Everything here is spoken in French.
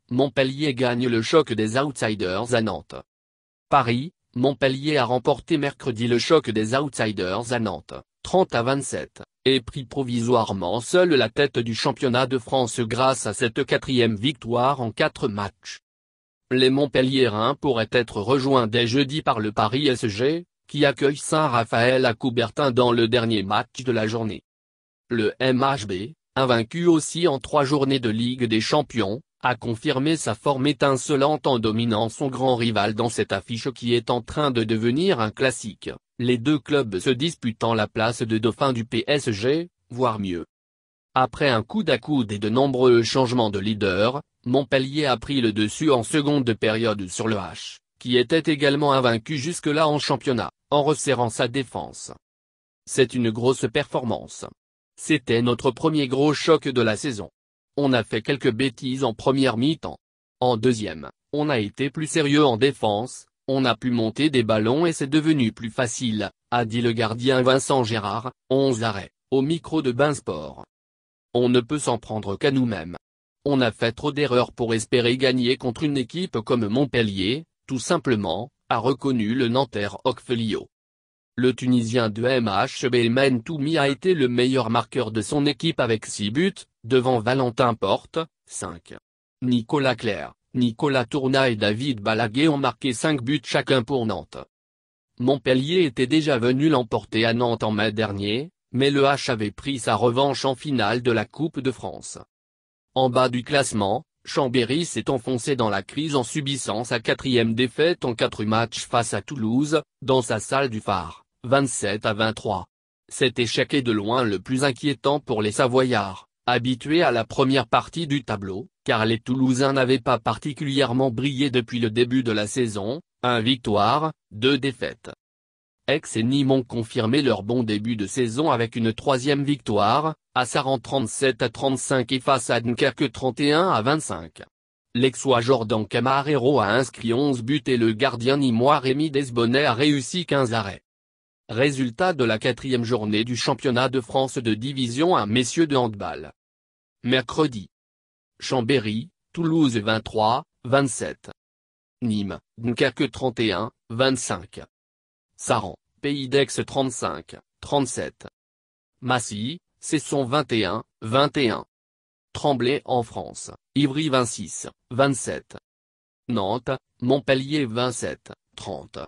Montpellier gagne le choc des outsiders à Nantes. Paris, Montpellier a remporté mercredi le choc des outsiders à Nantes, 30-27, et pris provisoirement seul la tête du championnat de France grâce à cette 4e victoire en 4 matchs. Les Montpelliérains pourraient être rejoints dès jeudi par le Paris SG, qui accueille Saint-Raphaël à Coubertin dans le dernier match de la journée. Le MHB, invaincu aussi en 3 journées de Ligue des Champions, a confirmé sa forme étincelante en dominant son grand rival dans cette affiche qui est en train de devenir un classique, les deux clubs se disputant la place de dauphin du PSG, voire mieux. Après un coude à coude et de nombreux changements de leader, Montpellier a pris le dessus en seconde période sur le H, qui était également invaincu jusque-là en championnat, en resserrant sa défense. C'est une grosse performance. C'était notre premier gros choc de la saison. On a fait quelques bêtises en première mi-temps. En deuxième, on a été plus sérieux en défense, on a pu monter des ballons et c'est devenu plus facile, a dit le gardien Vincent Gérard, 11 arrêts, au micro de Beansport. On ne peut s'en prendre qu'à nous-mêmes. On a fait trop d'erreurs pour espérer gagner contre une équipe comme Montpellier, tout simplement, a reconnu le Nantais Okfelio. Le Tunisien de MHB Mentoumi a été le meilleur marqueur de son équipe avec 6 buts, devant Valentin Porte, 5. Nicolas Clerc, Nicolas Tourna et David Balaguer ont marqué 5 buts chacun pour Nantes. Montpellier était déjà venu l'emporter à Nantes en mai dernier, mais le H avait pris sa revanche en finale de la Coupe de France. En bas du classement, Chambéry s'est enfoncé dans la crise en subissant sa 4e défaite en 4 matchs face à Toulouse, dans sa salle du Phare, 27-23. Cet échec est de loin le plus inquiétant pour les Savoyards, habitués à la première partie du tableau, car les Toulousains n'avaient pas particulièrement brillé depuis le début de la saison, 1 victoire, 2 défaites. Aix et Nîmes ont confirmé leur bon début de saison avec une 3e victoire, à Saran 37-35 et face à Dunkerque 31-25. L'Aixois Jordan Camarero a inscrit 11 buts et le gardien nîmois Rémi Desbonnet a réussi 15 arrêts. Résultat de la 4e journée du championnat de France de Division 1 messieurs de handball. Mercredi. Chambéry, Toulouse 23-27. Nîmes, Dunkerque 31-25. Saran, Pays d'Aix 35-37. Massy, Cesson 21-21. Tremblay en France, Ivry 26-27. Nantes, Montpellier 27-30.